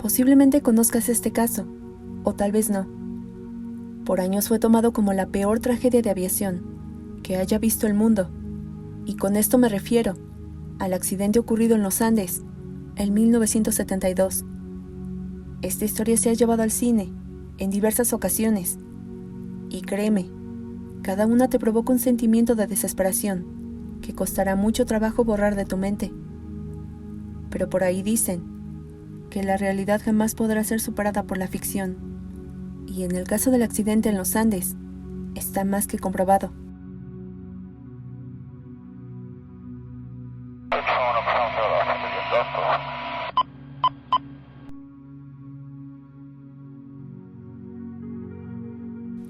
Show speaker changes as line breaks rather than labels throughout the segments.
Posiblemente conozcas este caso, o tal vez no. Por años fue tomado como la peor tragedia de aviación que haya visto el mundo, y con esto me refiero al accidente ocurrido en los Andes, en 1972. Esta historia se ha llevado al cine en diversas ocasiones, y créeme, cada una te provoca un sentimiento de desesperación que costará mucho trabajo borrar de tu mente. Pero por ahí dicen que la realidad jamás podrá ser superada por la ficción, y en el caso del accidente en los Andes, está más que comprobado.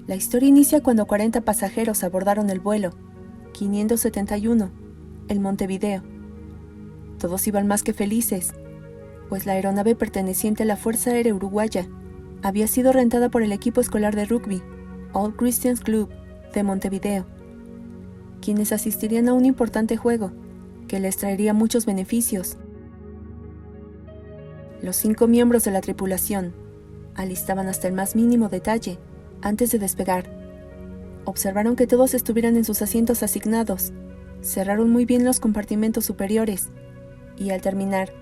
La historia inicia cuando 40 pasajeros abordaron el vuelo 571 en Montevideo. Todos iban más que felices, pues la aeronave perteneciente a la Fuerza Aérea Uruguaya había sido rentada por el equipo escolar de rugby All Christians Club de Montevideo, quienes asistirían a un importante juego que les traería muchos beneficios. Los 5 miembros de la tripulación alistaban hasta el más mínimo detalle antes de despegar. Observaron que todos estuvieran en sus asientos asignados, cerraron muy bien los compartimentos superiores y al terminar,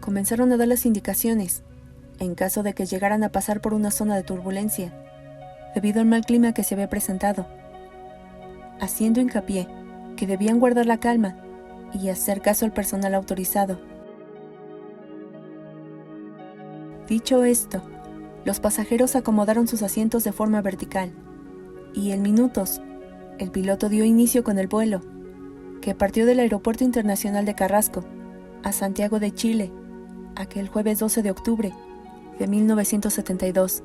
comenzaron a dar las indicaciones en caso de que llegaran a pasar por una zona de turbulencia, debido al mal clima que se había presentado, haciendo hincapié que debían guardar la calma y hacer caso al personal autorizado. Dicho esto, los pasajeros acomodaron sus asientos de forma vertical, y en minutos, el piloto dio inicio con el vuelo, que partió del Aeropuerto Internacional de Carrasco a Santiago de Chile, aquel jueves 12 de octubre de 1972.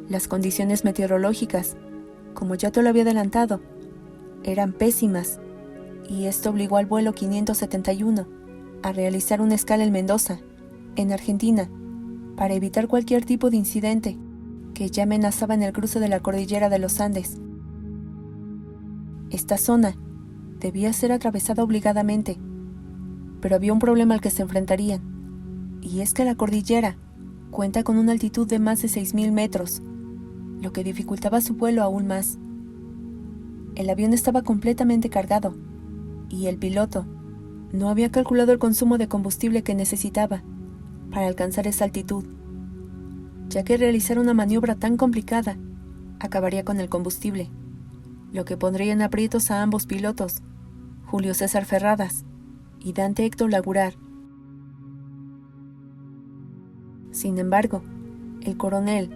Las condiciones meteorológicas, como ya te lo había adelantado, eran pésimas, y esto obligó al vuelo 571 a realizar una escala en Mendoza, en Argentina, para evitar cualquier tipo de incidente que ya amenazaba en el cruce de la cordillera de los Andes. Esta zona debía ser atravesada obligadamente, pero había un problema al que se enfrentarían, y es que la cordillera cuenta con una altitud de más de 6.000 metros, lo que dificultaba su vuelo aún más. El avión estaba completamente cargado, y el piloto no había calculado el consumo de combustible que necesitaba para alcanzar esa altitud, ya que realizar una maniobra tan complicada acabaría con el combustible, lo que pondría en aprietos a ambos pilotos, Julio César Ferradas y Dante Héctor Lagurar. Sin embargo, el coronel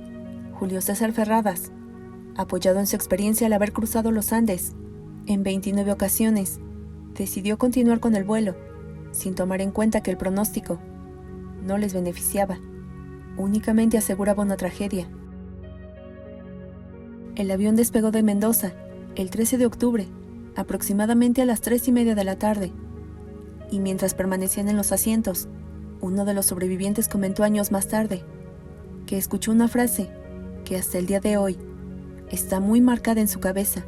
Julio César Ferradas, apoyado en su experiencia al haber cruzado los Andes en 29 ocasiones, decidió continuar con el vuelo, sin tomar en cuenta que el pronóstico no les beneficiaba, únicamente aseguraba una tragedia. El avión despegó de Mendoza el 13 de octubre, aproximadamente a las 3:30 de la tarde, y mientras permanecían en los asientos, uno de los sobrevivientes comentó años más tarde que escuchó una frase que hasta el día de hoy está muy marcada en su cabeza.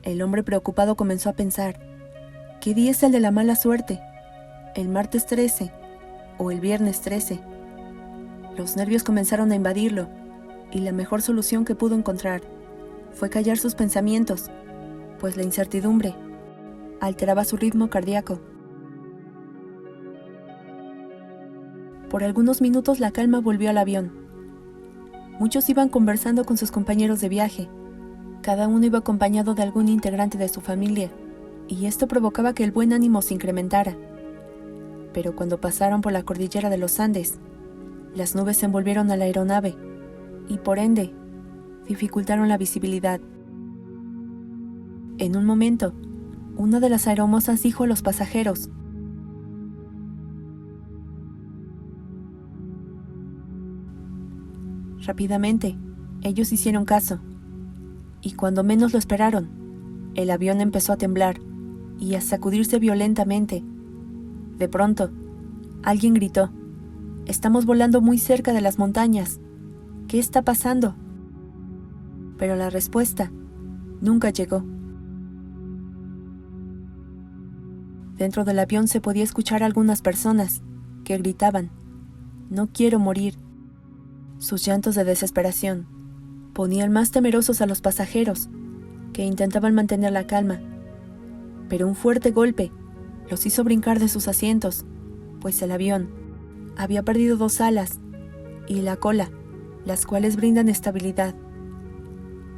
El hombre preocupado comenzó a pensar, ¿qué día es el de la mala suerte? ¿El martes 13 o el viernes 13? Los nervios comenzaron a invadirlo, y la mejor solución que pudo encontrar fue callar sus pensamientos, pues la incertidumbre alteraba su ritmo cardíaco. Por algunos minutos la calma volvió al avión. Muchos iban conversando con sus compañeros de viaje. Cada uno iba acompañado de algún integrante de su familia, y esto provocaba que el buen ánimo se incrementara. Pero cuando pasaron por la cordillera de los Andes, las nubes se envolvieron a la aeronave y, por ende, dificultaron la visibilidad. En un momento, una de las aeromosas dijo a los pasajeros: Rápidamente, ellos hicieron caso, y cuando menos lo esperaron, el avión empezó a temblar y a sacudirse violentamente. De pronto, alguien gritó: «Estamos volando muy cerca de las montañas. ¿Qué está pasando?». Pero la respuesta nunca llegó. Dentro del avión se podía escuchar a algunas personas que gritaban: «No quiero morir». Sus llantos de desesperación ponían más temerosos a los pasajeros, que intentaban mantener la calma. Pero un fuerte golpe los hizo brincar de sus asientos, pues el avión había perdido 2 alas y la cola, las cuales brindan estabilidad.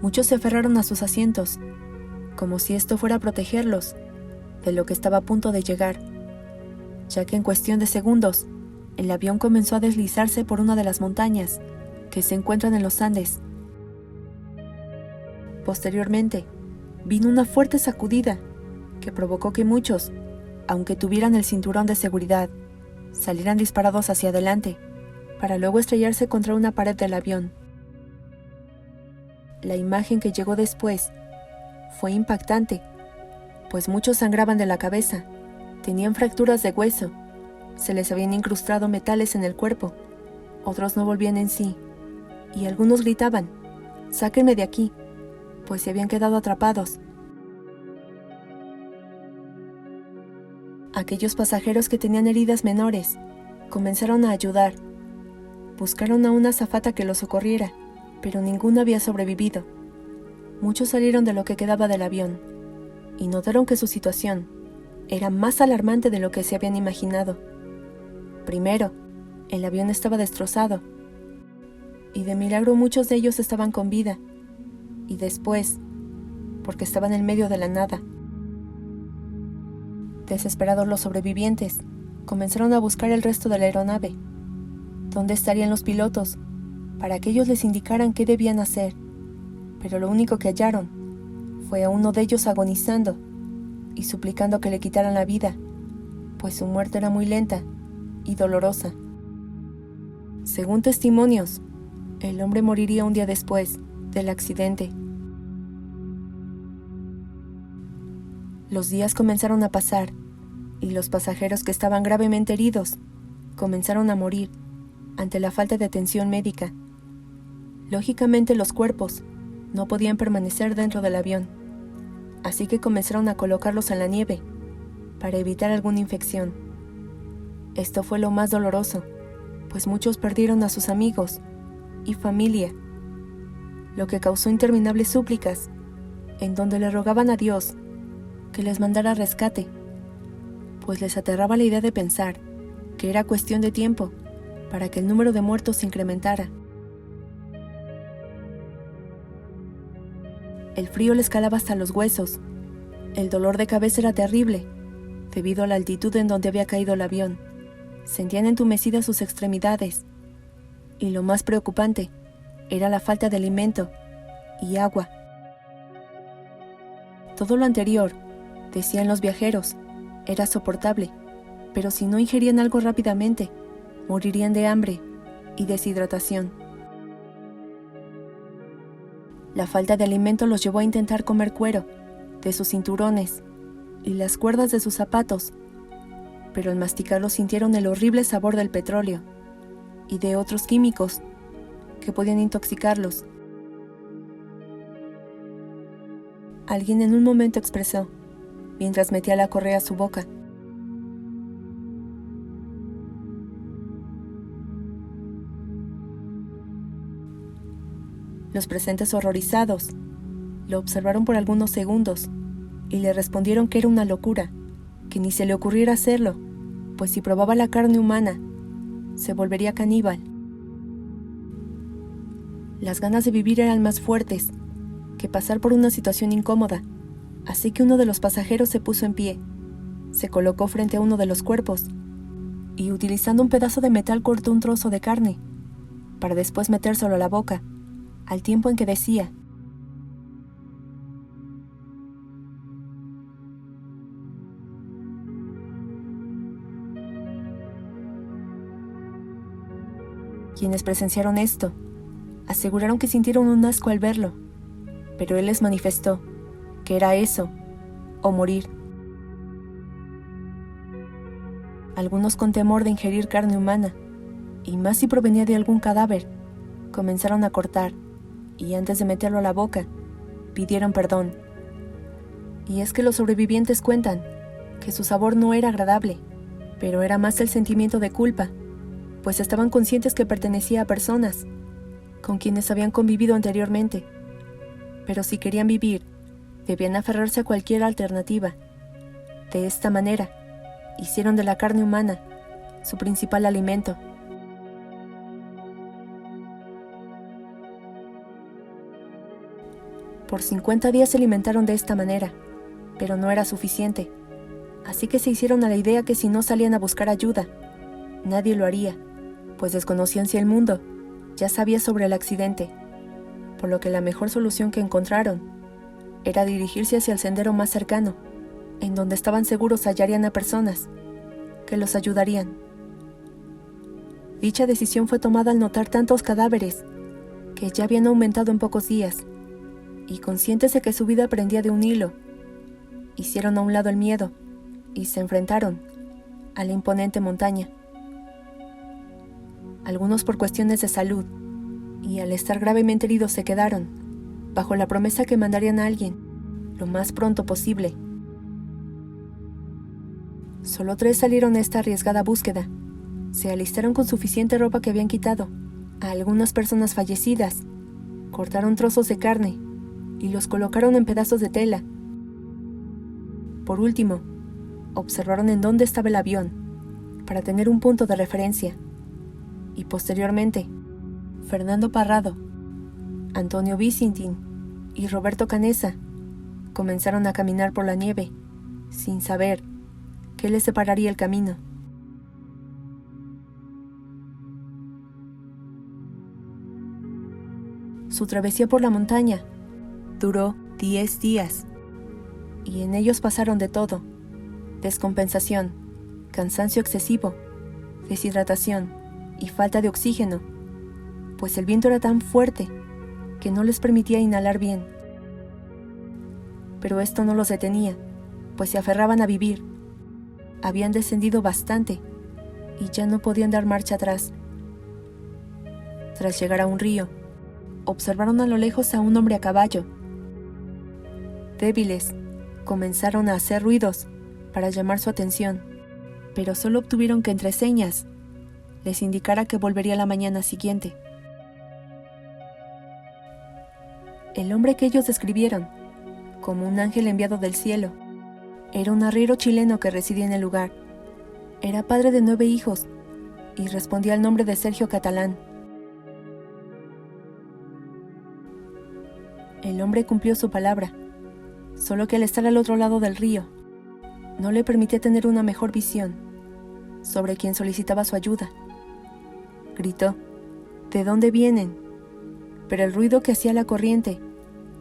Muchos se aferraron a sus asientos, como si esto fuera a protegerlos de lo que estaba a punto de llegar, ya que en cuestión de segundos, el avión comenzó a deslizarse por una de las montañas que se encuentran en los Andes. Posteriormente, vino una fuerte sacudida que provocó que muchos, aunque tuvieran el cinturón de seguridad, salieran disparados hacia adelante, para luego estrellarse contra una pared del avión. La imagen que llegó después fue impactante, pues muchos sangraban de la cabeza, tenían fracturas de hueso, se les habían incrustado metales en el cuerpo, otros no volvían en sí, y algunos gritaban: «Sáquenme de aquí», pues se habían quedado atrapados. Aquellos pasajeros que tenían heridas menores comenzaron a ayudar. Buscaron a una azafata que los socorriera, pero ninguno había sobrevivido. Muchos salieron de lo que quedaba del avión y notaron que su situación era más alarmante de lo que se habían imaginado. Primero, el avión estaba destrozado, y de milagro muchos de ellos estaban con vida, y después, porque estaban en medio de la nada. Desesperados los sobrevivientes comenzaron a buscar el resto de la aeronave. ¿Dónde estarían los pilotos? Para que ellos les indicaran qué debían hacer. Pero lo único que hallaron fue a uno de ellos agonizando y suplicando que le quitaran la vida, pues su muerte era muy lenta y dolorosa. Según testimonios, el hombre moriría un día después del accidente. Los días comenzaron a pasar y los pasajeros que estaban gravemente heridos comenzaron a morir ante la falta de atención médica. Lógicamente los cuerpos no podían permanecer dentro del avión, así que comenzaron a colocarlos en la nieve para evitar alguna infección. Esto fue lo más doloroso, pues muchos perdieron a sus amigos y familia, lo que causó interminables súplicas, en donde le rogaban a Dios que les mandara rescate, pues les aterraba la idea de pensar que era cuestión de tiempo para que el número de muertos se incrementara. El frío les calaba hasta los huesos, el dolor de cabeza era terrible, debido a la altitud en donde había caído el avión. Sentían entumecidas sus extremidades, y lo más preocupante era la falta de alimento y agua. Todo lo anterior, decían los viajeros, era soportable, pero si no ingerían algo rápidamente, morirían de hambre y deshidratación. La falta de alimento los llevó a intentar comer cuero de sus cinturones y las cuerdas de sus zapatos, pero al masticarlo sintieron el horrible sabor del petróleo y de otros químicos que podían intoxicarlos. Alguien en un momento expresó, mientras metía la correa a su boca: Los presentes, horrorizados, lo observaron por algunos segundos y le respondieron que era una locura, que ni se le ocurriera hacerlo, pues si probaba la carne humana, se volvería caníbal. Las ganas de vivir eran más fuertes que pasar por una situación incómoda, así que uno de los pasajeros se puso en pie, se colocó frente a uno de los cuerpos y, utilizando un pedazo de metal, cortó un trozo de carne para después metérselo a la boca, al tiempo en que decía: Quienes presenciaron esto aseguraron que sintieron un asco al verlo, pero él les manifestó que era eso o morir. Algunos, con temor de ingerir carne humana, y más si provenía de algún cadáver, comenzaron a cortar, y antes de meterlo a la boca, pidieron perdón. Y es que los sobrevivientes cuentan que su sabor no era agradable, pero era más el sentimiento de culpa, pues estaban conscientes que pertenecía a personas con quienes habían convivido anteriormente. Pero si querían vivir, debían aferrarse a cualquier alternativa. De esta manera, hicieron de la carne humana su principal alimento. Por 50 días se alimentaron de esta manera, pero no era suficiente. Así que se hicieron a la idea que si no salían a buscar ayuda, nadie lo haría, pues desconocían si el mundo ya sabía sobre el accidente, por lo que la mejor solución que encontraron era dirigirse hacia el sendero más cercano, en donde estaban seguros hallarían a personas que los ayudarían. Dicha decisión fue tomada al notar tantos cadáveres que ya habían aumentado en pocos días, y conscientes de que su vida pendía de un hilo, hicieron a un lado el miedo y se enfrentaron a la imponente montaña. Algunos por cuestiones de salud, y al estar gravemente heridos se quedaron, bajo la promesa que mandarían a alguien lo más pronto posible. Solo 3 salieron a esta arriesgada búsqueda. Se alistaron con suficiente ropa que habían quitado a algunas personas fallecidas, cortaron trozos de carne y los colocaron en pedazos de tela. Por último, observaron en dónde estaba el avión, para tener un punto de referencia, y posteriormente, Fernando Parrado, Antonio Vicentín y Roberto Canessa comenzaron a caminar por la nieve, sin saber qué les separaría el camino. Su travesía por la montaña duró 10 días, y en ellos pasaron de todo: descompensación, cansancio excesivo, deshidratación y falta de oxígeno, pues el viento era tan fuerte que no les permitía inhalar bien. Pero esto no los detenía, pues se aferraban a vivir. Habían descendido bastante y ya no podían dar marcha atrás. Tras llegar a un río, observaron a lo lejos a un hombre a caballo. Débiles, comenzaron a hacer ruidos para llamar su atención, pero solo obtuvieron que entre señas les indicara que volvería la mañana siguiente. El hombre que ellos describieron como un ángel enviado del cielo era un arriero chileno que residía en el lugar. Era padre de 9 hijos y respondía al nombre de Sergio Catalán. El hombre cumplió su palabra, solo que al estar al otro lado del río, no le permitía tener una mejor visión sobre quien solicitaba su ayuda. Gritó: ¿de dónde vienen? Pero el ruido que hacía la corriente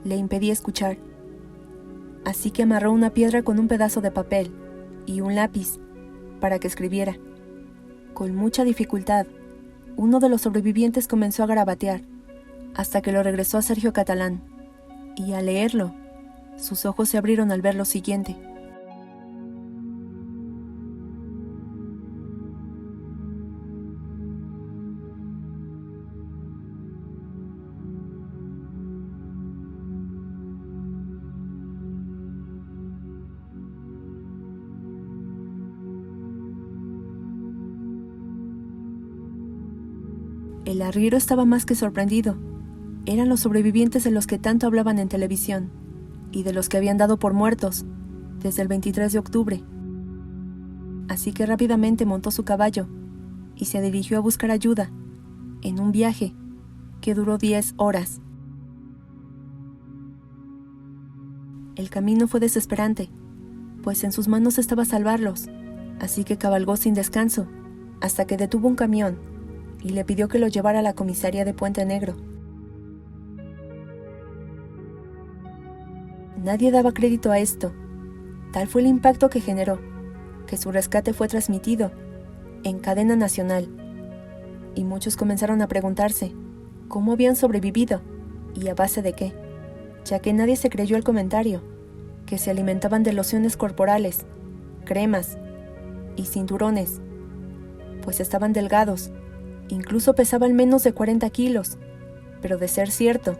le impedía escuchar. Así que amarró una piedra con un pedazo de papel y un lápiz para que escribiera. Con mucha dificultad, uno de los sobrevivientes comenzó a garabatear, hasta que lo regresó a Sergio Catalán, y al leerlo, sus ojos se abrieron al ver lo siguiente. El arriero estaba más que sorprendido. Eran los sobrevivientes de los que tanto hablaban en televisión, y de los que habían dado por muertos desde el 23 de octubre. Así que rápidamente montó su caballo y se dirigió a buscar ayuda en un viaje que duró 10 horas. El camino fue desesperante, pues en sus manos estaba salvarlos, así que cabalgó sin descanso hasta que detuvo un camión y le pidió que lo llevara a la comisaría de Puente Negro. Nadie daba crédito a esto. Tal fue el impacto que generó, que su rescate fue transmitido en cadena nacional, y muchos comenzaron a preguntarse cómo habían sobrevivido y a base de qué, ya que nadie se creyó el comentario, que se alimentaban de lociones corporales, cremas y cinturones, pues estaban delgados. Incluso pesaban menos de 40 kilos, pero de ser cierto,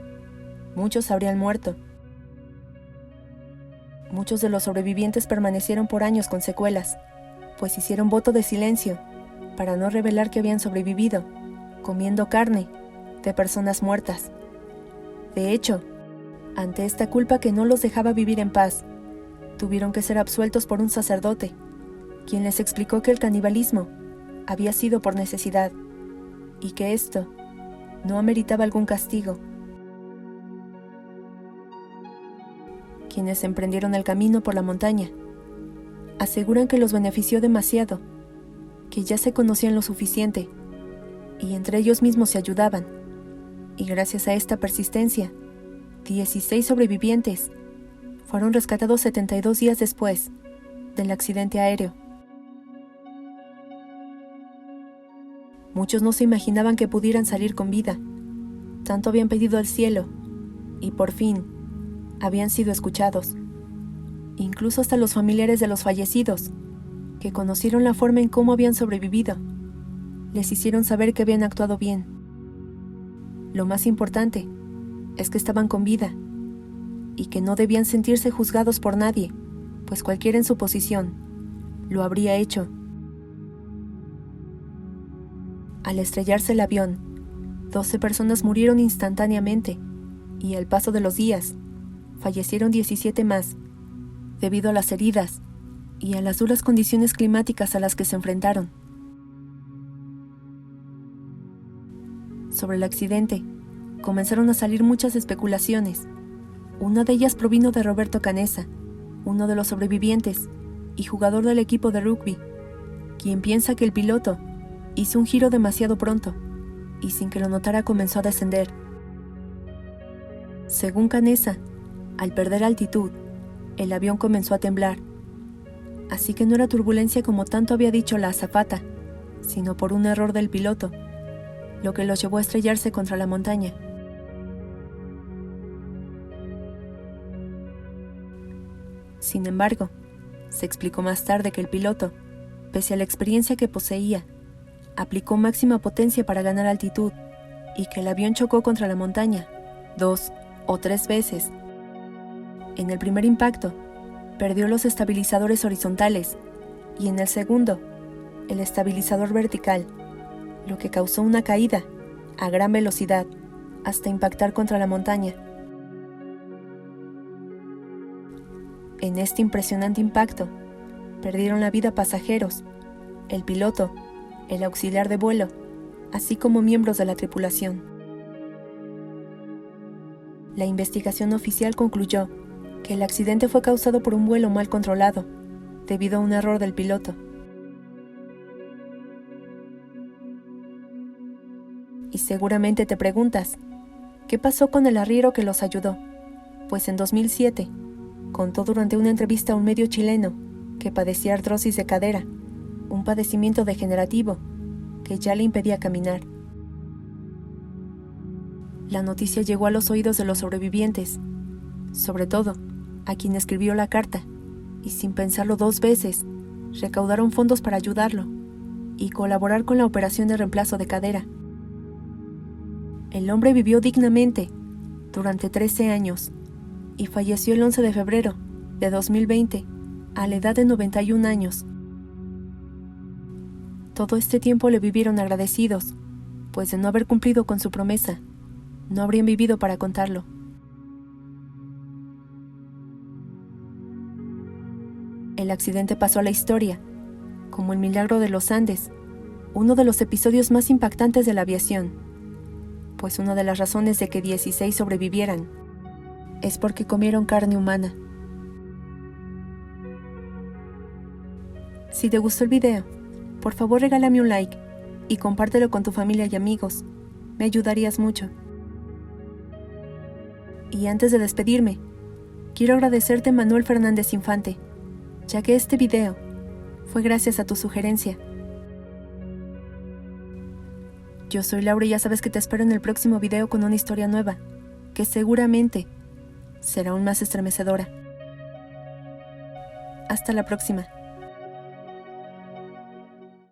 muchos habrían muerto. Muchos de los sobrevivientes permanecieron por años con secuelas, pues hicieron voto de silencio para no revelar que habían sobrevivido, comiendo carne de personas muertas. De hecho, ante esta culpa que no los dejaba vivir en paz, tuvieron que ser absueltos por un sacerdote, quien les explicó que el canibalismo había sido por necesidad y que esto no ameritaba algún castigo. Quienes emprendieron el camino por la montaña aseguran que los benefició demasiado, que ya se conocían lo suficiente y entre ellos mismos se ayudaban, y gracias a esta persistencia, 16 sobrevivientes fueron rescatados 72 días después del accidente aéreo. Muchos no se imaginaban que pudieran salir con vida. Tanto habían pedido al cielo y por fin habían sido escuchados. Incluso hasta los familiares de los fallecidos, que conocieron la forma en cómo habían sobrevivido, les hicieron saber que habían actuado bien. Lo más importante es que estaban con vida y que no debían sentirse juzgados por nadie, pues cualquiera en su posición lo habría hecho. Al estrellarse el avión, 12 personas murieron instantáneamente y al paso de los días, fallecieron 17 más, debido a las heridas y a las duras condiciones climáticas a las que se enfrentaron. Sobre el accidente, comenzaron a salir muchas especulaciones. Una de ellas provino de Roberto Canessa, uno de los sobrevivientes y jugador del equipo de rugby, quien piensa que el piloto hizo un giro demasiado pronto y sin que lo notara comenzó a descender. Según Canessa, al perder altitud, el avión comenzó a temblar, así que no era turbulencia como tanto había dicho la azafata, sino por un error del piloto, lo que los llevó a estrellarse contra la montaña. Sin embargo, se explicó más tarde que el piloto, pese a la experiencia que poseía, aplicó máxima potencia para ganar altitud y que el avión chocó contra la montaña 2 o 3 veces. En el primer impacto, perdió los estabilizadores horizontales y en el segundo, el estabilizador vertical, lo que causó una caída a gran velocidad hasta impactar contra la montaña. En este impresionante impacto, perdieron la vida pasajeros, el piloto, el auxiliar de vuelo, así como miembros de la tripulación. La investigación oficial concluyó que el accidente fue causado por un vuelo mal controlado, debido a un error del piloto. Y seguramente te preguntas, ¿qué pasó con el arriero que los ayudó? Pues en 2007, contó durante una entrevista a un medio chileno que padecía artrosis de cadera, un padecimiento degenerativo que ya le impedía caminar. La noticia llegó a los oídos de los sobrevivientes, sobre todo a quien escribió la carta, y sin pensarlo 2 veces, recaudaron fondos para ayudarlo y colaborar con la operación de reemplazo de cadera. El hombre vivió dignamente durante 13 años y falleció el 11 de febrero de 2020 a la edad de 91 años. Todo este tiempo le vivieron agradecidos, pues de no haber cumplido con su promesa, no habrían vivido para contarlo. El accidente pasó a la historia como el milagro de los Andes, uno de los episodios más impactantes de la aviación, pues una de las razones de que 16 sobrevivieran es porque comieron carne humana. Si te gustó el video, por favor regálame un like y compártelo con tu familia y amigos, me ayudarías mucho. Y antes de despedirme, quiero agradecerte Manuel Fernández Infante, ya que este video fue gracias a tu sugerencia. Yo soy Laura y ya sabes que te espero en el próximo video con una historia nueva, que seguramente será aún más estremecedora. Hasta la próxima.